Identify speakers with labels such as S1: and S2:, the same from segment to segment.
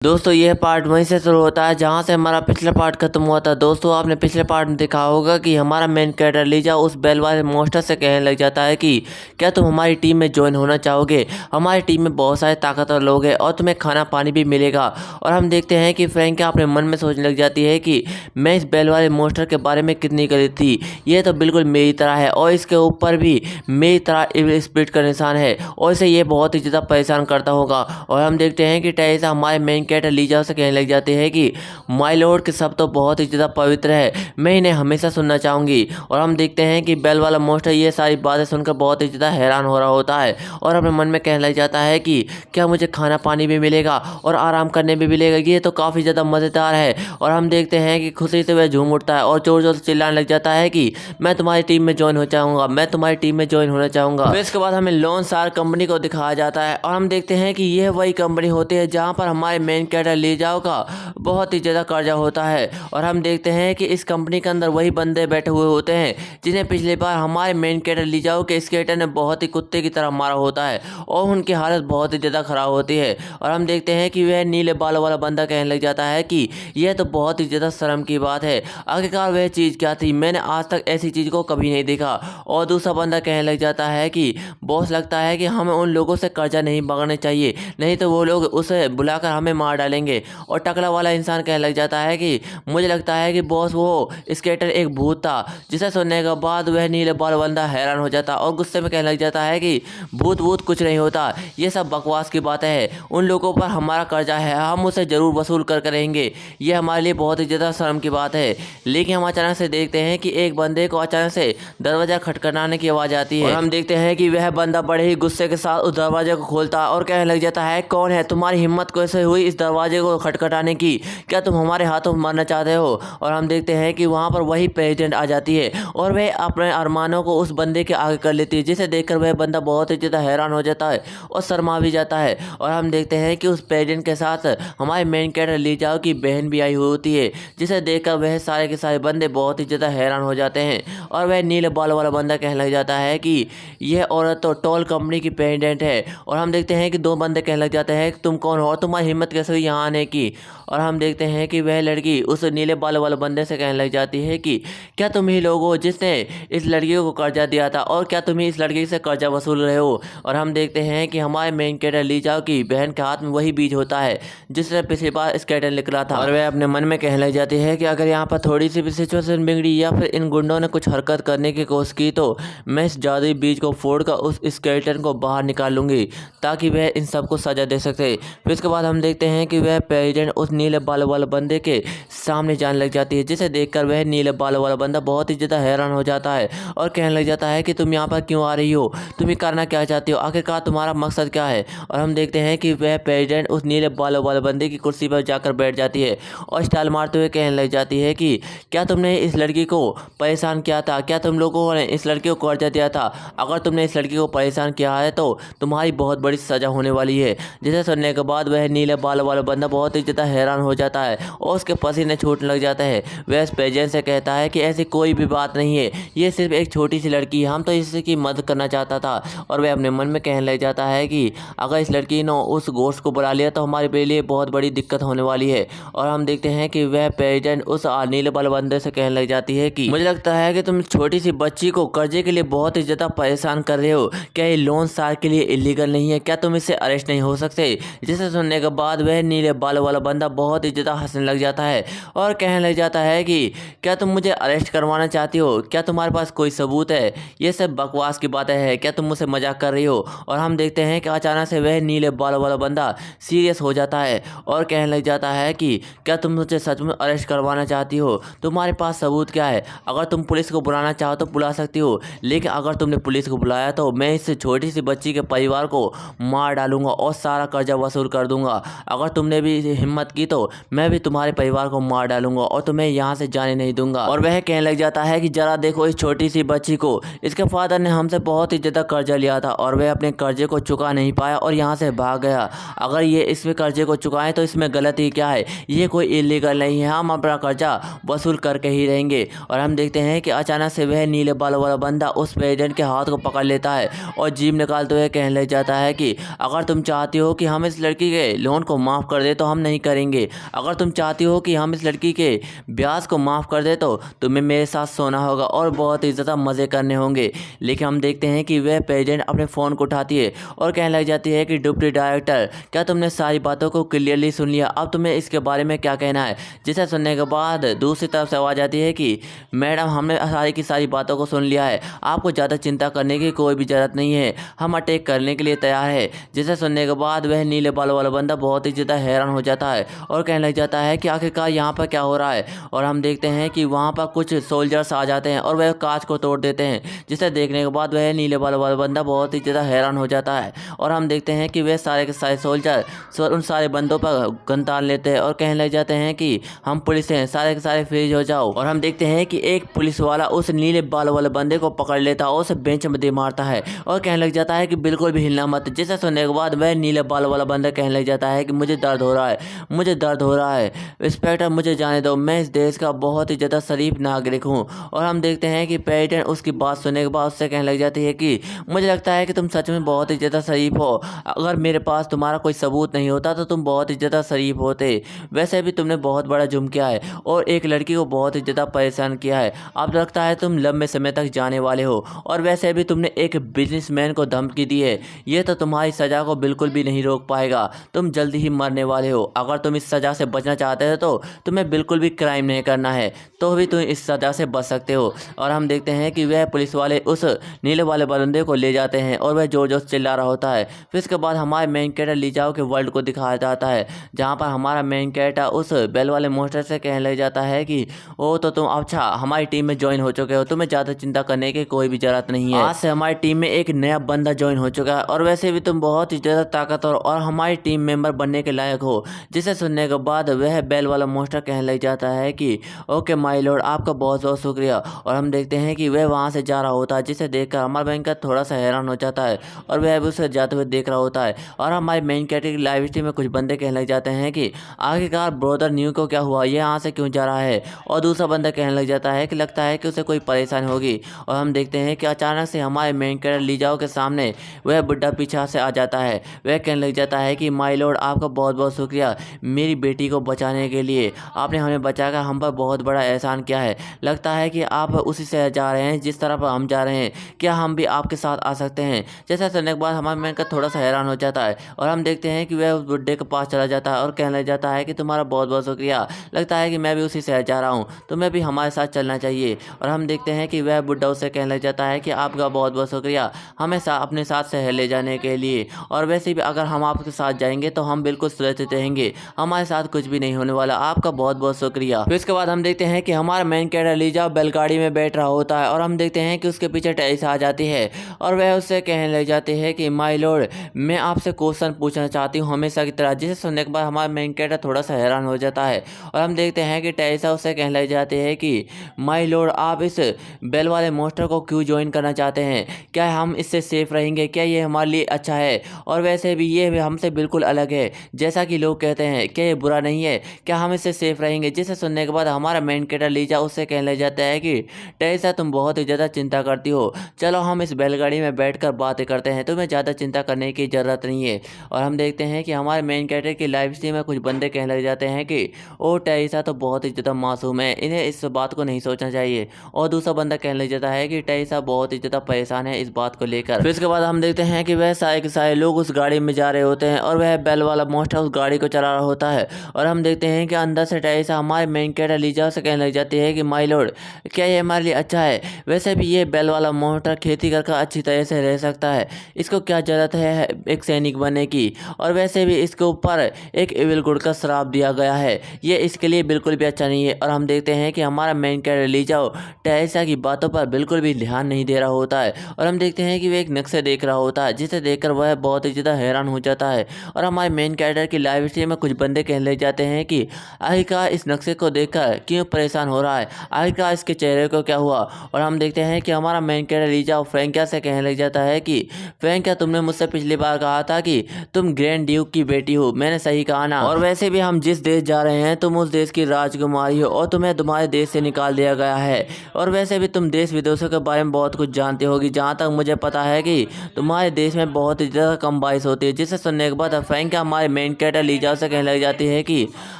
S1: दोस्तों यह पार्ट वहीं से शुरू होता है जहां से हमारा पिछला पार्ट खत्म हुआ था। दोस्तों आपने पिछले पार्ट में देखा होगा कि हमारा मेन कैरेक्टर लीजा उस बैल वाले मॉन्स्टर से कहने लग जाता है कि क्या तुम हमारी टीम में ज्वाइन होना चाहोगे। हमारी टीम में बहुत सारे ताकतवर लोग हैं और तुम्हें खाना पानी भी मिलेगा। और हम देखते हैं कि फ्रैंक अपने मन में सोचने लग जाती है कि मैं इस बैल वाले मॉन्स्टर के बारे में कितनी गलत थी। ये तो बिल्कुल मेरी तरह है और इसके ऊपर भी मेरी तरह इविल स्पिरिट का निशान है और इसे ये बहुत ही ज़्यादा परेशान करता होगा। और हम देखते हैं कि टेरेसा हमारे मेन कैरेक्टर लीजा से कहने लग जाते हैं कि माय लॉर्ड के सब तो बहुत ही ज़्यादा पवित्र है, मैं इन्हें हमेशा सुनना चाहूँगी। और हम देखते हैं कि बैल वाला मॉन्स्टर ये सारी बातें सुनकर बहुत ही ज़्यादा हैरान हो रहा होता है और अपने मन में कहने लग जाता है कि क्या मुझे खाना पानी भी मिलेगा और आराम करने भी मिलेगा, ये तो काफ़ी ज़्यादा मज़ेदार है। और हम देखते हैं कि खुशी से वह झूम उठता है और जोर जोर से चिल्लाने लग जाता है कि मैं तुम्हारी टीम में ज्वाइन हो चाहूँगा, मैं तुम्हारी टीम में ज्वाइन होना चाहूँगा। फिर इसके बाद हमें लोन सार कंपनी को दिखाया जाता है और हम देखते हैं कि यह वही कंपनी होती है जहाँ पर हमारे मेन कैरेक्टर लीजाओ का बहुत ही ज़्यादा कर्जा होता है। और हम देखते हैं कि इस कंपनी के अंदर वही बंदे बैठे हुए होते हैं जिन्हें पिछली बार हमारे मेन कैरेक्टर लीजाओ के स्केटर ने बहुत ही कुत्ते की तरह मारा होता है और उनकी हालत बहुत ही ज़्यादा ख़राब होती है। और हम देखते हैं कि वह नीले बालों वाला बंदा कहने लग जाता है कि यह तो बहुत ही ज़्यादा शर्म की बात है, आखिरकार वह चीज़ क्या थी, मैंने आज तक ऐसी चीज़ को कभी नहीं देखा। और दूसरा बंदा कहने लग जाता है कि बॉस लगता है कि हमें उन लोगों से कर्जा नहीं मांगना चाहिए, नहीं तो वो लोग उसे बुलाकर हमें मार डालेंगे। और टकला वाला इंसान कहने लग जाता है कि मुझे लगता है कि बॉस वो स्केटर एक भूत था। जिसे सुनने के बाद वह नीले बाल बंदा हैरान हो जाता और गुस्से में कहने लग जाता है कि भूत भूत कुछ नहीं होता, ये सब बकवास की बातें हैं, उन लोगों पर हमारा कर्जा है, हम उसे ज़रूर वसूल कर करेंगे, ये हमारे लिए बहुत ही ज़्यादा शर्म की बात है। लेकिन हम अचानक से देखते हैं कि एक बंदे को अचानक से दरवाज़ा खटखटाने की आवाज़ आती है और हम देखते हैं कि वह बंदा बड़े ही गुस्से के साथ उस दरवाजे को खोलता और कहने लग जाता है कौन है, तुम्हारी हिम्मत कैसे हुई इस दरवाजे को खटखटाने की, क्या तुम हमारे हाथों में मरना चाहते हो। और हम देखते हैं कि वहाँ पर वही प्रेसिडेंट आ जाती है और वह अपने अरमानों को उस बंदे के आगे कर लेती है, जिसे देखकर वह बंदा बहुत ही ज़्यादा हैरान हो जाता है और शर्मा भी जाता है। और हम देखते हैं कि उस प्रेसिडेंट के साथ हमारे मेन कैरेक्टर लीजाओ की बहन भी आई हुई होती है, जिसे देखकर वह सारे के सारे बंदे बहुत ही ज़्यादा हैरान हो जाते हैं। और वह नीले बाल वाला बंदा कहने लग जाता है कि यह औरत तो टॉल कंपनी की प्रेसिडेंट है। और हम देखते हैं कि दो बंदे कहने लग जाते हैं तुम कौन हो और तुम्हारी हिम्मत कैसे हुई यहाँ आने की। और हम देखते हैं कि वह लड़की उस नीले बाल वाले बंदे से कहने लग जाती है कि क्या तुम ही लोग हो जिसने इस लड़की को कर्जा दिया था और क्या तुम ही इस लड़की से कर्जा वसूल रहे हो। और हम देखते हैं कि हमारे मेन कैरेक्टर लीजाओ की बहन के हाथ में वही बीज होता है जिसने पिछली बार स्केटर निकला था। और वह अपने मन में कहने लग जाती है कि अगर यहाँ पर थोड़ी सी भी सिचुएशन बिगड़ी या फिर इन गुंडों ने कुछ हरकत करने की कोशिश की तो मैं इस जादुई बीज को फोड़कर उस स्केलेटन को बाहर निकाल लूँगी ताकि वह इन सबको सजा दे सके। फिर इसके बाद हम देखते हैं कि वह प्रेसिडेंट उस नीले बालों वाले बंदे के सामने जाने लग जाती है, जिसे देखकर वह नीले बालों वाला बंदा बहुत ही ज़्यादा हैरान हो जाता है और कहने लग जाता है कि तुम यहाँ पर क्यों आ रही हो, तुम ये करना क्या चाहती हो, आखिरकार तुम्हारा मकसद क्या है। और हम देखते हैं कि वह प्रेसिडेंट उस नीले बालों वाले बंदे की कुर्सी पर जाकर बैठ जाती है और स्टाइल मारते हुए कहने लग जाती है कि क्या तुमने इस लड़की को परेशान किया था, क्या तुम लोगों ने इस लड़की को कर्जा दिया था, अगर तुमने इस लड़की को परेशान किया है तो तुम्हारी बहुत बड़ी सज़ा होने वाली है। जिसे सुनने के बाद वह नीले बाल वाला बंदा बहुत ही ज़्यादा हैरान हो जाता है और उसके पसीने छूटने लग जाता है। वह इस प्रेसिडेंट से कहता है कि ऐसी कोई भी बात नहीं है, ये सिर्फ एक छोटी सी लड़की है, हम तो इसकी मदद करना चाहता था। और वह अपने मन में कहने लग जाता है कि अगर इस लड़की ने उस गोश्त को बुला लिया तो हमारे लिए बहुत बड़ी दिक्कत होने वाली है। और हम देखते हैं कि वह प्रेसिडेंट उस नीले बाल बंदे से कहने लग जाती है कि मुझे लगता है कि तुम छोटी सी बच्ची को कर्जे के लिए बहुत ही ज़्यादा परेशान कर रहे हो, क्या ये लोन सार के लिए इलीगल नहीं है, क्या तुम इससे अरेस्ट नहीं हो सकते। जिसे सुनने के बाद वह नीले बाल वाला बंदा बहुत ही ज़्यादा हंसने लग जाता है और कहने लग जाता है कि क्या तुम मुझे अरेस्ट करवाना चाहती हो, क्या तुम्हारे पास कोई सबूत है, ये सब बकवास की बातें हैं, क्या तुम मुझसे मजाक कर रही हो। और हम देखते हैं कि अचानक से वह नीले बाल वाला बंदा सीरियस हो जाता है और कहने लग जाता है कि क्या तुम मुझे सच में अरेस्ट करवाना चाहती हो, तुम्हारे पास सबूत क्या है, अगर तुम पुलिस को बुलाना चाहो तो बुला सकती हो, लेकिन अगर तुमने पुलिस को बुलाया तो मैं इस छोटी सी बच्ची के परिवार को मार डालूंगा और सारा कर्जा वसूल कर दूंगा। अगर तुमने भी हिम्मत की तो मैं भी तुम्हारे परिवार को मार डालूंगा और तुम्हें यहाँ से जाने नहीं दूंगा। और वह कहने लग जाता है कि जरा देखो इस छोटी सी बच्ची को, इसके फादर ने हमसे बहुत ही ज़्यादा कर्जा लिया था और वह अपने कर्जे को चुका नहीं पाया और यहाँ से भाग गया। अगर ये इसमें कर्जे को चुकाएं तो इसमें गलती क्या है, ये कोई इलीगल नहीं है, हम अपना कर्जा वसूल करके ही रहेंगे। और हम देखते हैं कि अचानक से वह नीले बालों वाला बंदा उस प्रेसिडेंट के हाथ को पकड़ लेता है और जीभ निकालते हुए कहने लग जाता है कि अगर तुम चाहती हो कि हम इस लड़की के लोन को माफ़ कर दे तो हम नहीं करेंगे, अगर तुम चाहती हो कि हम इस लड़की के ब्याज को माफ़ कर दे तो तुम्हें मेरे साथ सोना होगा और बहुत ही ज़्यादा मज़े करने होंगे। लेकिन हम देखते हैं कि वह प्रेसिडेंट अपने फ़ोन को उठाती है और कहने लग जाती है कि डिप्टी डायरेक्टर, क्या तुमने सारी बातों को क्लियरली सुन लिया, अब तुम्हें इसके बारे में क्या कहना है। जिसे सुनने के बाद दूसरी तरफ से आवाज़ आती है कि मैडम हमने सारी की सारी बातों को सुन लिया है, आपको ज़्यादा चिंता करने की कोई भी ज़रूरत नहीं है, हम अटैक करने के लिए तैयार है। जिसे सुनने के बाद वह नीले बालों वाला बंदा बहुत ही ज़्यादा हैरान हो जाता है और कहने लग जाता है कि आखिरकार यहाँ पर क्या हो रहा है। और हम देखते हैं कि वहाँ पर कुछ सोल्जर्स आ जाते हैं और वह कांच को तोड़ देते हैं, जिसे देखने के बाद वह नीले बालों वाला बंदा बहुत ही ज़्यादा हैरान हो जाता है। और हम देखते हैं कि वह सारे के सारे सोल्जर उन सारे बंदों पर गन तान लेते हैं और कहने लग जाते हैं कि हम पुलिस हैं, सारे के सारे फ्रीज हो जाओ। और हम देखते हैं कि एक पुलिस वाला उस नीले बालों वाले बंदे को पकड़ लेता है और उसे बेंच में दे मारता है और कहने लग जाता है कि बिल्कुल भी हिलना मत। जिसे सुनने के बाद वह नीले बालों वाला बंदा कहने लग जाता है कि मुझे दर्द हो रहा है, मुझे दर्द हो रहा है, इंस्पेक्टर मुझे जाने दो, मैं इस देश का बहुत ही ज़्यादा शरीफ नागरिक हूँ। और हम देखते हैं कि प्रेसिडेंट उसकी बात सुनने के बाद उससे कहने लग जाती है कि मुझे लगता है कि तुम सच में बहुत ही ज़्यादा शरीफ हो, अगर मेरे पास तुम्हारा कोई सबूत नहीं होता तो तुम बहुत ही ज़्यादा शरीफ होते। वैसे भी तुमने बहुत बड़ा जुर्म किया है और एक लड़की को बहुत ही ज़्यादा परेशान किया है, अब लगता है तुम लंबे समय तक जाने वाले हो। और वैसे भी तुमने एक बिजनेसमैन को धमकी दी है, ये तो तुम्हारी सज़ा को बिल्कुल भी नहीं रोक पाएगा, तुम जल्दी ही मरने वाले हो। अगर तुम इस सज़ा से बचना चाहते हो तो तुम्हें बिल्कुल भी क्राइम नहीं करना है, तो भी तुम इस सज़ा से बच सकते हो। और हम देखते हैं कि वह पुलिस वाले उस नीले वाले बंदे को ले जाते हैं और वह जोर जोर से चिल्ला रहा होता है। फिर इसके बाद हमारे मेन कैरेक्टर लीजाओ के वर्ल्ड को दिखाया जाता है, जहाँ पर हमारा मेन कैरेक्टर उस बेल वाले मोस्टर से कहने लग जाता है कि ओ तो तुम अच्छा हमारी टीम में ज्वाइन हो चुके हो, तुम्हें ज़्यादा चिंता करने की कोई भी ज़रूरत नहीं है, आज से हमारी टीम में एक नया बंदा ज्वाइन हो चुका है और वैसे भी तुम बहुत ही ज़्यादा ताकतवर और हमारी टीम मेंबर बनने के लायक हो। जिसे सुनने के बाद वह बेल वाला मोस्टर कहने लग जाता है कि ओके माय लॉर्ड, आपका बहुत बहुत शुक्रिया। और हम देखते हैं कि वह वहाँ से जा रहा होता है, जिसे देखकर हमारा बैंकर थोड़ा सा हैरान हो जाता है और वह भी उसे जाते हुए देख रहा होता है। और हमारे मेन कैरेक्टर की लाइव स्ट्रीम में कुछ बंदे कहने लग जाते हैं कि आखिरकार ब्रदर न्यू को क्या हुआ, ये यहाँ से क्यों जा रहा है। और दूसरा बंदा कहने लग जाता है कि लगता है कि उसे कोई परेशानी होगी। और हम देखते हैं कि अचानक से हमारे मेन कैरेक्टर लीजाओ के सामने वह बुड्ढा पीछा से आ जाता है। वह कहने लग जाता है कि माय लॉर्ड, आपका बहुत बहुत शुक्रिया, मेरी बेटी को बचाने के लिए आपने हमें बचाकर हम पर बहुत बड़ा एहसान किया है। लगता है कि आप उसी से जा रहे हैं जिस तरफ हम जा रहे हैं, क्या हम भी आपके साथ आ सकते हैं। जैसा सुनने के बाद हमारा मेन कैरेक्टर थोड़ा सा हैरान हो जाता है और हम देखते हैं कि वह उस बुड्ढे के पास चला जाता है और कहने लग जाता है कि तुम्हारा बहुत बहुत शुक्रिया, लगता है कि मैं भी उसी शहर जा रहा हूँ, तुम्हें भी हमारे साथ चलना चाहिए। और हम देखते हैं कि वह बुड्ढा उससे कहने लग जाता है कि आपका बहुत बहुत शुक्रिया हमें अपने साथ शहर ले जाने के लिए, और वैसे भी अगर हम आपके साथ जाएंगे तो हम बिल्कुल सुरक्षित रहेंगे, हमारे साथ कुछ भी नहीं होने वाला, आपका बहुत बहुत शुक्रिया। फिर इसके बाद हम देखते हैं कि हमारा मेन कैरेक्टर लीजा बैलगाड़ी में बैठ रहा होता है और हम देखते हैं कि उसके पीछे टेरिसा आ जाती है और वह उससे कहने लग जाती है कि माय लॉर्ड, मैं आपसे क्वेश्चन पूछना चाहती हूँ हमेशा की तरह। जिसे सुनने के बाद हमारा मेन कैरेक्टर थोड़ा सा हैरान हो जाता है और हम देखते हैं कि टेरिसा उससे कहने लग जाती है कि माय लॉर्ड, आप इस बेल वाले मोस्टर को क्यों ज्वाइन करना चाहते हैं, क्या हम इससे सेफ रहेंगे, क्या ये हमारे लिए अच्छा है, और वैसे भी ये हमसे बिल्कुल अलग है, जैसा कि लोग कहते हैं, क्या ये बुरा नहीं है, क्या हम इससे सेफ रहेंगे। जिसे सुनने के बाद हमारा मेन कैरेक्टर लीजा उससे कहने लग जाता है कि टेरिसा, तुम बहुत ही ज़्यादा चिंता करती हो, चलो हम इस बैलगाड़ी में बैठकर बातें करते हैं, तुम्हें ज़्यादा चिंता करने की ज़रूरत नहीं है। और हम देखते हैं कि हमारे मेन कैरेक्टर की लाइव स्ट्रीम में कुछ बंदे कहने लग जाते हैं कि ओ टेरिसा तो बहुत ही ज़्यादा मासूम है, इन्हें इस बात को नहीं सोचना चाहिए। और दूसरा बंदा कहने लग जाता है कि टेरिसा बहुत ही ज़्यादा परेशान है इस बात को लेकर। फिर इसके बाद हम देखते हैं कि वह सारे के सारे लोग उस गाड़ी में जा रहे होते हैं और वह बेल वाला मोस्टर उस गाड़ी को चला रहा होता है। और हम देखते हैं कि अंदर से टेरिसा हमारे मेन कैरेक्टर लीजा से कहने लग जाती है कि माय लॉर्ड, क्या ये हमारे लिए अच्छा है, वैसे भी ये बेल वाला मोस्टर खेती कर अच्छी तरह से रह सकता है, इसको क्या ज़रूरत है एक सैनिक बनने की, और वैसे भी इसके ऊपर एक एविल गुड का श्राप दिया गया है, ये इसके लिए बिल्कुल भी अच्छा नहीं है। और हम देखते हैं कि हमारा मेन कैरेक्टर लीजा टेरिसा की बातों पर बिल्कुल भी ध्यान नहीं दे रहा होता है और हम देखते हैं कि वह एक नक्शे देख रहा होता है, जिसे देखकर वह बहुत ही ज़्यादा हैरान हो जाता है। और हमारे मेन कैरेक्टर की लाइव स्ट्रीम में कुछ बंदे कहने कहने लग जाते हैं कि आखिरकार इस नक्शे को देखकर क्यों परेशान हो रहा है, आखिरकार इसके चेहरे को क्या हुआ। और हम देखते हैं कि हमारा मेन कैरेक्टर लीजा फ्रैंकिया से कहने लग जाता है कि फ्रैंकिया, तुमने मुझसे पिछली बार कहा था कि तुम ग्रैंड ड्यूक की बेटी हो, मैंने सही कहा ना। और वैसे भी हम जिस देश जा रहे हैं तुम उस देश की राजकुमारी हो और तुम्हें तुम्हारे देश से निकाल दिया गया है। और वैसे भी तुम देश विदेशों के बारे में बहुत कुछ जानती होगी। जहाँ तक मुझे पता है कि तुम्हारे देश में बहुत ही ज़्यादा कम बारिश होती है। जिसे सुनने के बाद फ्रैंकिया हमारे मेन कैरेक्टर लीजा से कहने लग जाती है कि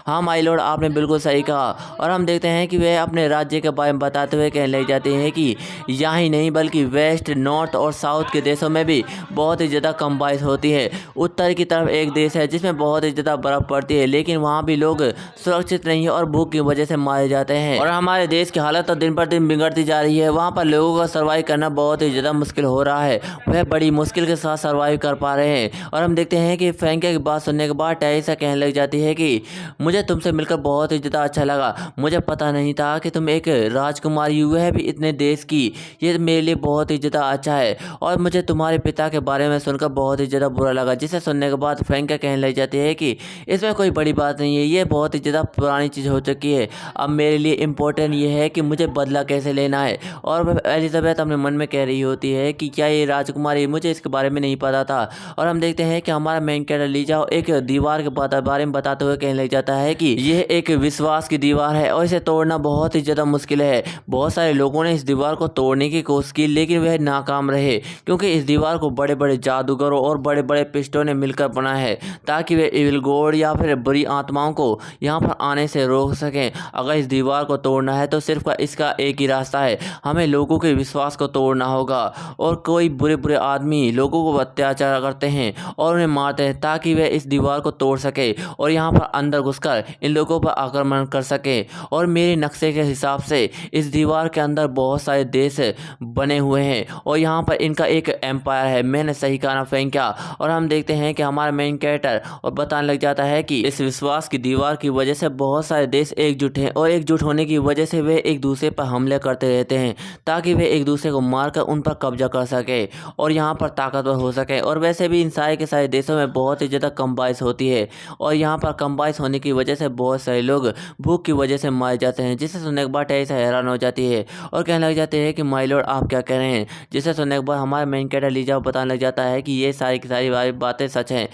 S1: हाँ माय लॉर्ड, आपने बिल्कुल सही कहा। और हम देखते हैं कि वह अपने राज्य के बारे में बताते हुए कहने लग जाते हैं कि यहाँ ही नहीं बल्कि वेस्ट, नॉर्थ और साउथ के देशों में भी बहुत ही ज़्यादा कम बारिश होती है। उत्तर की तरफ एक देश है जिसमें बहुत ही ज़्यादा बर्फ़ पड़ती है, लेकिन वहाँ भी लोग सुरक्षित नहीं है और भूख की वजह से मारे जाते हैं। और हमारे देश की हालत तो दिन पर दिन बिगड़ती जा रही है। वहाँ पर लोगों का सर्वाइव करना बहुत ही ज़्यादा मुश्किल हो रहा है, वह बड़ी मुश्किल के साथ सर्वाइव कर पा रहे हैं। और हम देखते हैं कि फ्रैंकिया की बात सुनने के बाद टेरेसा कहने लग जाती है कि मुझे तुमसे मिलकर बहुत ही ज़्यादा अच्छा लगा। मुझे पता नहीं था कि तुम एक राजकुमारी हुए है भी इतने देश की, ये मेरे लिए बहुत ही ज़्यादा अच्छा है। और मुझे तुम्हारे पिता के बारे में सुनकर बहुत ही ज़्यादा बुरा लगा। जिसे सुनने के बाद फ्रैंकिया कहने लग जाती है कि इसमें कोई बड़ी बात नहीं है, ये बहुत ही ज़्यादा पुरानी चीज़ हो चुकी है। अब मेरे लिए इम्पोर्टेंट ये है कि मुझे बदला कैसे लेना है। और एलिजाबेथ अपने मन में कह रही होती है कि क्या ये राजकुमारी, मुझे इसके बारे में नहीं पता था। और हम देखते हैं कि हमारा मेन कैरेक्टर लीजा एक दीवार के बारे में बताते हुए कहने लग जाता है कि यह एक विश्वास की दीवार है और इसे तोड़ना बहुत ही ज़्यादा मुश्किल है। बहुत सारे लोगों ने इस दीवार को तोड़ने की कोशिश की लेकिन वह नाकाम रहे, क्योंकि इस दीवार को बड़े बड़े जादूगरों और बड़े बड़े पिस्टों ने मिलकर बनाया है ताकि वे इविल गॉड या फिर बुरी आत्माओं को यहाँ पर आने से रोक सकें। अगर इस दीवार को तोड़ना है तो सिर्फ इसका एक ही रास्ता है, हमें लोगों के विश्वास को तोड़ना होगा। और कोई बुरे बुरे आदमी लोगों को अत्याचार करते हैं और उन्हें मारते हैं ताकि वे इस दीवार को तोड़ सके और यहाँ पर अंदर घुसकर इन लोगों पर आक्रमण कर सके। और मेरे नक्शे के हिसाब से इस दीवार के अंदर बहुत सारे देश बने हुए हैं और यहाँ पर इनका एक एम्पायर है। मैंने सही कहा ना फ्रैंकिया। और हम देखते हैं कि हमारा मेन कैरेक्टर और बताने लग जाता है कि इस विश्वास की दीवार की वजह से बहुत सारे देश एकजुट हैं और एकजुट होने की वजह से वे एक दूसरे पर हमले करते रहते हैं ताकि वे एक दूसरे को मारकर उन पर कब्जा कर सके और यहाँ पर ताकतवर हो सके। और वैसे भी इन सारे के सारे देशों में बहुत ही ज़्यादा कम बारिश होती है और यहाँ पर कम बारिश होने की वजह से बहुत सारे लोग भूख की वजह से मारे जाते हैं। जिसे सुनने के बाद टेरेसा हैरान हो जाती है और कहने लग जाते हैं कि माय लॉर्ड, आप क्या कह रहे हैं। जिसे सुनने के बाद हमारा मेन कैरेक्टर लीजा बताने लग जाता है कि ये सारी की सारी बातें सच हैं।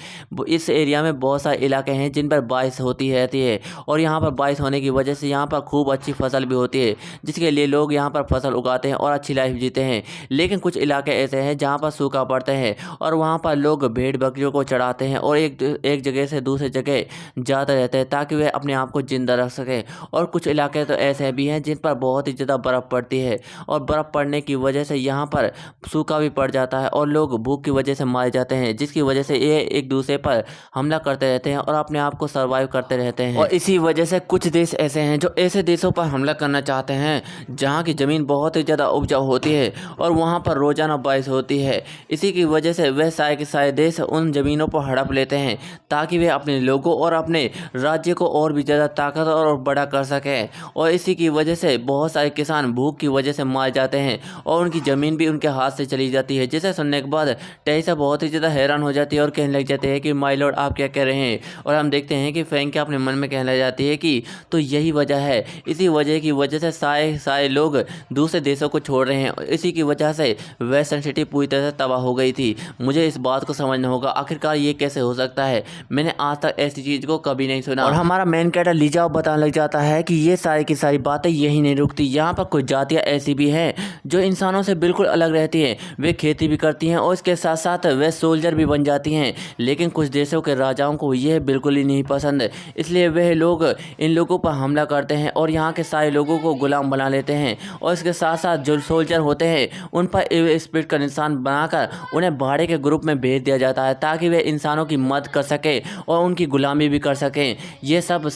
S1: इस एरिया में बहुत सारे इलाके हैं जिन पर बारिश होती रहती है और यहाँ पर बारिश होने की वजह से यहाँ पर खूब अच्छी फसल भी होती है, जिसके लिए लोग यहाँ पर फसल उगाते हैं और अच्छी लाइफ जीते हैं। लेकिन कुछ इलाके ऐसे हैं जहाँ पर सूखा पड़ते हैं और वहाँ पर लोग भेड़ बकरियों को चढ़ाते हैं और एक जगह से दूसरी जगह जाते रहते हैं ताकि वे अपने आप को जिंदा रख सकें। और कुछ इलाके तो ऐसे भी हैं जिन पर बहुत ही ज़्यादा बर्फ़ पड़ती है और बर्फ़ पड़ने की वजह से यहाँ पर सूखा भी पड़ जाता है और लोग भूख की वजह से मारे जाते हैं, जिसकी वजह से ये एक दूसरे पर हमला करते रहते हैं और अपने आप को सर्वाइव करते रहते हैं। और इसी वजह से कुछ देश ऐसे हैं जो ऐसे देशों पर हमला करना चाहते हैं जहाँ की ज़मीन बहुत ही ज़्यादा उपजाऊ होती है और वहाँ पर रोज़ाना बारिश होती है। इसी की वजह से वह सारे के सारे देश उन ज़मीनों पर हड़प लेते हैं ताकि वे अपने लोगों और अपने राज्य को और भी ज़्यादा ताकतवर और बड़ा कर सकें। और इसी की वजह से बहुत सारे किसान भूख की वजह से मारे जाते हैं और उनकी ज़मीन भी उनके हाथ से चली जाती है। जिसे सुनने के बाद टेरेसा बहुत ही ज़्यादा हैरान हो जाती है और कहने लग जाते हैं कि माय लॉर्ड, आप क्या कह रहे हैं। और हम देखते हैं कि फ्रैंकिया अपने मन में कहने लग जाती है कि तो यही वजह है, इसी वजह की वजह से सारे लोग दूसरे देशों को छोड़ रहे हैं। इसी की वजह से वेस्टर्न सिटी पूरी तरह से तबाह हो गई थी। मुझे इस बात को समझना होगा, आखिरकार ये कैसे हो सकता है, मैंने आज तक ऐसी चीज़ को कभी नहीं सुना। और हमारा मेन कैरेक्टर लीजा बताने लग जाता है कि ये सारी की सारी बातें यही नहीं रुकती। यहाँ पर कुछ जातियाँ ऐसी भी हैं जो इंसानों से बिल्कुल अलग रहती हैं। वे खेती भी करती हैं और इसके साथ साथ वे सोल्जर भी बन जाती हैं। लेकिन कुछ देशों के राजाओं को यह बिल्कुल ही नहीं पसंद, इसलिए वह लोग इन लोगों पर हमला करते हैं और यहाँ के सारे लोगों को गुलाम बना लेते हैं। और इसके साथ साथ जो सोल्जर होते हैं उन पर स्पिरिट का निशान बनाकर उन्हें भाड़े के ग्रुप में भेज दिया जाता है ताकि वे इंसानों की मदद कर सकें और उनकी गुलामी भी कर सकें। ये सब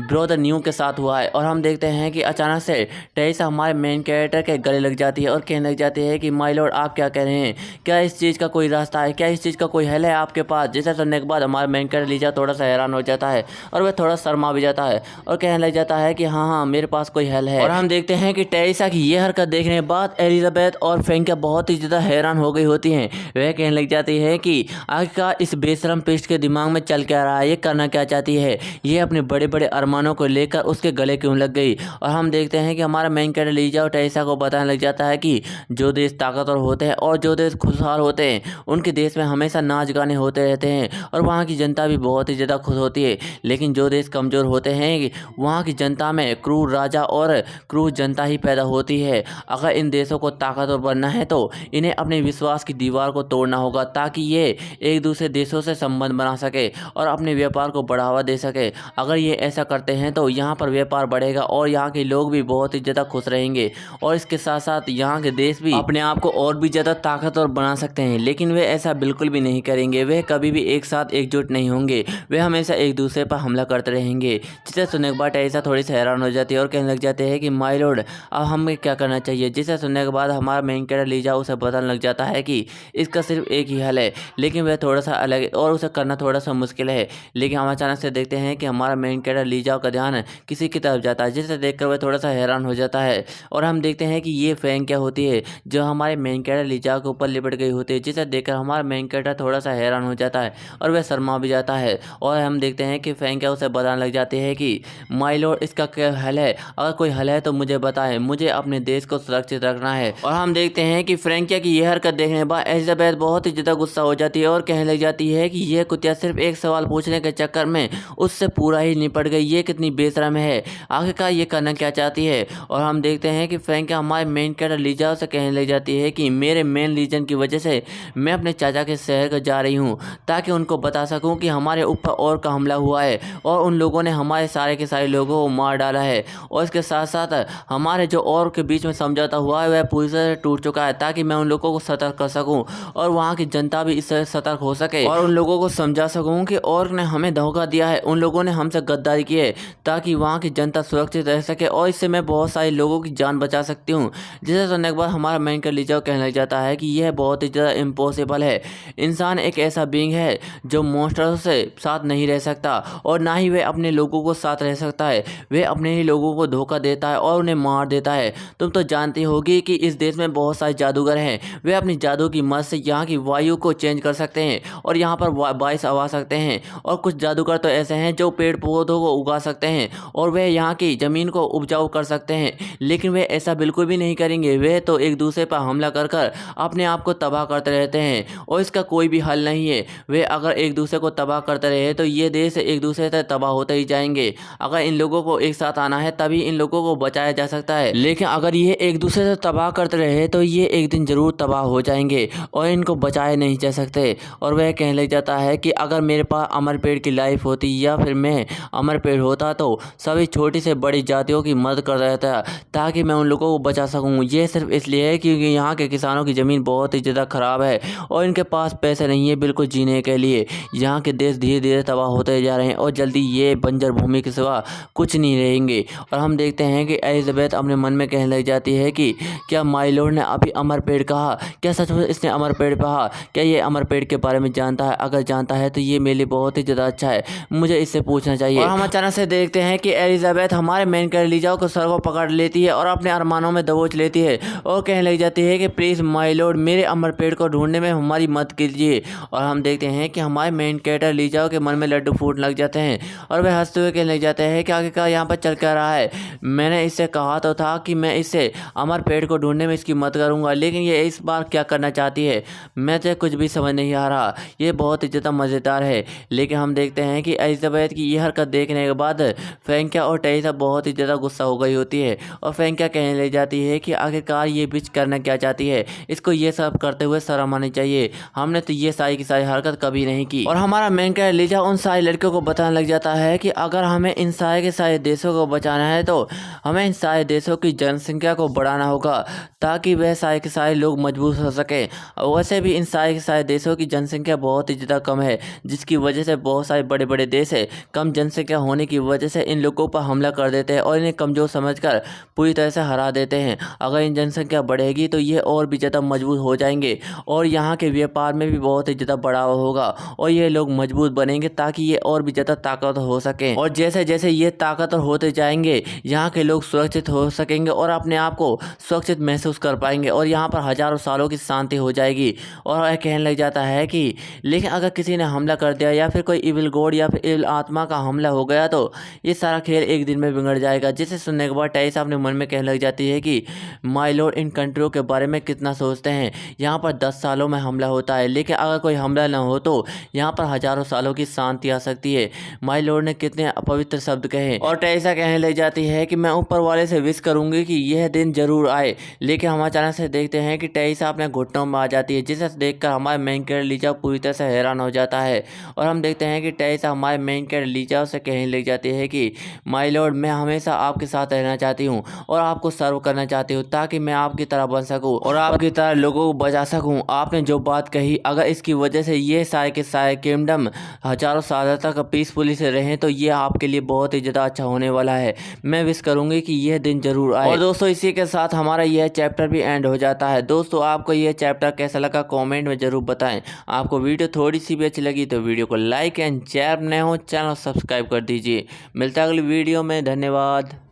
S1: ब्रदर न्यू के साथ हुआ है। और हम देखते हैं कि अचानक से टेरेसा हमारे मेन कैरेक्टर के गले लग जाती है और कहने लग जाती है कि माय लॉर्ड, आप क्या कह रहे हैं, क्या इस चीज़ का कोई रास्ता है, क्या इस चीज़ का कोई हल है आपके पास। जिसे सुनने के बाद हमारा मेन कैरेक्टर लीजा थोड़ा सा हैरान हो जाता है और वह थोड़ा शर्मा भी जाता है और कहने लग जाता है कि हाँ मेरे पास कोई हल है। और हम देखते हैं कि टेरेसा की ये हरकत देखने के बाद एलिजाबेथ और फ्रैंकिया बहुत ही ज़्यादा हैरान हो गई होती हैं। वह कहने लग जाती है कि आखिरकार इस बेशरम पिस्ट के दिमाग में चल क्या रहा है, ये करना क्या चाहती है, ये अपने बड़े बड़े अरमानों को लेकर उसके गले क्यों लग गई। और हम देखते हैं कि हमारा मेन कैरेक्टर लीजा और टेरेसा को बताने लग जाता है कि जो देश ताकतवर होते हैं और जो देश खुशहाल होते हैं उनके देश में हमेशा नाच गाने होते रहते हैं और वहाँ की जनता भी बहुत ही ज़्यादा खुश होती है। लेकिन जो देश कमज़ोर होते हैं वहाँ की जनता में क्रूर राजा और क्रूर जनता ही पैदा होती है। अगर इन देशों को ताकतवर बनना है तो इन्हें अपने विश्वास की दीवार को तोड़ना होगा, ताकि ये एक दूसरे देशों से संबंध बना सके और अपने व्यापार को बढ़ावा दे सके। अगर ये ऐसा करते हैं तो यहाँ पर व्यापार बढ़ेगा और यहाँ के लोग भी बहुत ही ज़्यादा खुश रहेंगे और इसके साथ साथ यहाँ के देश भी अपने आप को और भी ज़्यादा ताकतवर बना सकते हैं। लेकिन वे ऐसा बिल्कुल भी नहीं करेंगे, वे कभी भी एक साथ एकजुट नहीं होंगे, वे हमेशा एक दूसरे पर हमला करते रहेंगे। जिसे सुनने के बाद टेरेसा थोड़ी सी हैरान हो जाती है और कहने लग जाते हैं कि माय लॉर्ड अब हमें क्या करना चाहिए। जिसे सुनने के बाद हमारा मेन कैरेक्टर लीजा उसे बताने लग जाता है कि इसका सिर्फ एक ही हल है, लेकिन वह थोड़ा सा अलग है और उसे करना थोड़ा सा मुश्किल है। लेकिन हम अचानक से देखते हैं कि हमारा मेन कैरेक्टर लीजा का ध्यान किसी की तरफ जाता है, जिसे देखकर वह थोड़ा सा हैरान हो जाता है। और हम देखते हैं कि ये फैंग क्या होती है जो हमारे मेन कैरेक्टर लीजा के ऊपर लिपट गई होती है, जिसे देखकर हमारा मेन कैरेक्टर थोड़ा सा हैरान हो जाता है और वह शर्मा भी जाता है। और हम देखते हैं कि फैंग क्या उसे बताने लग जाती है कि माय लॉर्ड इसका क्या हल है, अगर कोई हल है तो मुझे बताएं, मुझे अपने देश को सुरक्षित रखना है। और हम देखते हैं कि फ्रैंकिया की यह हरकत देखने के बाद एलिजाबेथ बहुत ही ज़्यादा गुस्सा हो जाती है और कहने लग जाती है कि यह कुतिया सिर्फ एक सवाल पूछने के चक्कर में उससे पूरा ही निपट गई, ये कितनी बेशरम है, आखिरकार ये करना क्या चाहती है। और हम देखते हैं कि फ्रैंकिया हमारे मेन कैरेक्टर लीजा से कहने लग जाती है कि मेरे मेन लीजन की वजह से मैं अपने चाचा के शहर को जा रही हूँ ताकि उनको बता सकूँ कि हमारे ऊपर और का हमला हुआ है और उन लोगों ने हमारे सारे के सारे लोगों को मार डाला है। और इसके साथ साथ हमारे जो और के बीच में समझौता हुआ है वह पूरी तरह टूट चुका है, ताकि मैं उन लोगों को सतर्क कर सकूं और वहां की जनता भी इससे सतर्क हो सके और उन लोगों को समझा सकूं कि और ने हमें धोखा दिया है, उन लोगों ने हमसे गद्दारी की है, ताकि वहां की जनता सुरक्षित रह सके और इससे मैं बहुत सारे लोगों की जान बचा सकती हूँ। जिसे सुनने के बाद हमारा मेन कैरेक्टर लीजा कहने लग जाता है कि यह बहुत ही ज़्यादा इम्पॉसिबल है। इंसान एक ऐसा बीइंग है जो मॉन्स्टरों से साथ नहीं रह सकता और ना ही वह अपने लोगों को साथ रह सकता है, वह अपने ही लोगों को धोखा देता है और उन्हें मार देता है। तुम तो जानती होगी कि इस देश में बहुत सारे जादूगर हैं, वे अपनी जादू की मदद से यहाँ की वायु को चेंज कर सकते हैं और यहाँ पर बारिश आवा सकते हैं। और कुछ जादूगर तो ऐसे हैं जो पेड़ पौधों को उगा सकते हैं और वे यहाँ की ज़मीन को उपजाऊ कर सकते हैं, लेकिन वे ऐसा बिल्कुल भी नहीं करेंगे, वे तो एक दूसरे पर हमला कर कर अपने आप को तबाह करते रहते हैं और इसका कोई भी हल नहीं है। वे अगर एक दूसरे को तबाह करते रहे तो ये देश एक दूसरे से तबाह होते ही जाएंगे। अगर इन लोगों को एक साथ आना है तभी इन लोगों को बचाया जा सकता है, लेकिन अगर ये एक दूसरे से तबाह करते रहे तो ये एक दिन जरूर तबाह हो जाएंगे और इनको बचाए नहीं जा सकते। और वह कहने लग जाता है कि अगर मेरे पास अमर पेड़ की लाइफ होती या फिर मैं अमर पेड़ होता तो सभी छोटी से बड़ी जातियों की मदद कर रहा था ताकि मैं उन लोगों को बचा सकूं। ये सिर्फ इसलिए है क्योंकि यहाँ के किसानों की ज़मीन बहुत ही ज़्यादा ख़राब है और इनके पास पैसे नहीं है बिल्कुल जीने के लिए। यहाँ के देश धीरे धीरे तबाह होते जा रहे हैं और जल्दी ये बंजर भूमि के सिवा कुछ नहीं रहेंगे। और हम देखते हैं कि एलिजाबेथ अपने मन में कहने लग जाती है कि क्या माय लॉर्ड ने अभी अमर पेड़ कहा, क्या सच में इसने अमर पेड़ कहा, क्या ये अमर पेड़ के बारे में जानता है, अगर जानता है तो ये मेरे लिए बहुत ही ज़्यादा अच्छा है, मुझे इससे पूछना चाहिए। और हम अचानक से देखते हैं कि एलिजाबेथ हमारे मेन कैरेक्टर लीजा को सर को पकड़ लेती है और अपने अरमानों में दबोच लेती है और कहने लग जाती है कि प्लीज़ माय लॉर्ड मेरे अमर पेड़ को ढूंढने में हमारी मदद कीजिए। और हम देखते हैं कि हमारे मेन कैरेक्टर लीजा के मन में लड्डू फूट लग जाते हैं और वह हंसते हुए कहने लग जाते हैं कि आखिरकार यहाँ पर चल क्या रहा है, मैंने इससे कहा तो था कि मैं इससे अमर पेड़ को ढूंढने में इसकी मदद करूंगा, लेकिन ये इस बार क्या करना चाहती है मैं तो कुछ भी समझ नहीं आ रहा। ये बहुत ही ज़्यादा मज़ेदार है। लेकिन हम देखते हैं कि एलिजाबेथ की यह हरकत देखने के बाद फ्रैंकिया और टेरेसा बहुत ही ज़्यादा गुस्सा हो गई होती है और फ्रैंकिया कहने लग जाती है कि आखिरकार ये बिच करना क्या चाहती है, इसको ये सब करते हुए शर्म आनी चाहिए, हमने तो ये सारी की सारी हरकत कभी नहीं की। और हमारा मेन कैरेक्टर लीजा उन सारी लड़कियों को बताने लग जाता है कि अगर हमें इन सारे के सारे देशों को बचाना है तो हमें इन सारे देशों की जनसंख्या को बढ़ाना होगा ताकि वह सारे के सारे लोग मजबूत हो सके। वैसे भी इन सारे के सारे देशों की जनसंख्या बहुत ही ज़्यादा कम है, जिसकी वजह से बहुत सारे बड़े बड़े देश है कम जनसंख्या होने की वजह से इन लोगों पर हमला कर देते हैं और इन्हें कमज़ोर समझकर पूरी तरह से हरा देते हैं। अगर इन जनसंख्या बढ़ेगी तो ये और भी ज़्यादा मजबूत हो जाएंगे और यहाँ के व्यापार में भी बहुत ही ज़्यादा बढ़ावा होगा और ये लोग मजबूत बनेंगे ताकि ये और भी ज़्यादा ताकतवर हो सकें। और जैसे जैसे ये ताकतवर होते जाएंगे यहाँ के लोग सुरक्षित हो सकेंगे और अपने आप को सुरक्षित महसूस कर पाएंगे और यहाँ पर हज़ारों सालों की शांति हो जाएगी। और वह कहने लग जाता है कि लेकिन अगर किसी ने हमला कर दिया या फिर कोई इविल गॉड लॉर्ड या फिर इल आत्मा का हमला हो गया तो ये सारा खेल एक दिन में बिगड़ जाएगा। जिसे सुनने के बाद टेरिसा अपने मन में कहने लग जाती है कि माय लॉर्ड इन कंट्रियों के बारे में कितना सोचते हैं। यहाँ पर 10 सालों में हमला होता है, लेकिन अगर कोई हमला न हो तो यहाँ पर हजारों सालों की शांति आ सकती है। माय लॉर्ड ने कितने अपवित्र शब्द कहे। और टेरिसा कहने लग जाती है कि मैं ऊपर वाले से विश करूंगी कि यह दिन जरूर आए। लेकिन हम अचानक से देखते हैं कि टेरिसा अपने घुटनों में आ जाती है, जिसे देखकर हमारे मेन कैरेक्टर लीजा पूरी तरह से हैरान हो जाता है। और हम देखते हैं कि टेरिसा हमारे मेन कैरेक्टर लीजा से कहने लग जाती है कि माय लॉर्ड, मैं हमेशा आपके साथ रहना चाहती हूँ और आपको सर्व करना चाहती हूँ, ताकि मैं आपकी तरह बन सकूँ और आपकी तरह लोगों को बचा सकूँ। आपने जो बात कही, अगर इसकी वजह से ये सारे के सारे किंगडम हजारों सालों तक पीसफुली से रहें तो ये आपके लिए बहुत ही ज़्यादा अच्छा होने वाला है। मैं विश करूँगी कि यह दिन जरूर आए। और दोस्तों, इसी के साथ हमारा यह चैप्टर भी एंड हो जाता है। दोस्तों, आपको यह चैप्टर कैसा लगा कमेंट में जरूर बताएं। आपको वीडियो थोड़ी सी भी अच्छी लगी तो वीडियो को लाइक एंड शेयर, नए हो चैनल सब्सक्राइब कर दीजिए। मिलता है अगली वीडियो में, धन्यवाद।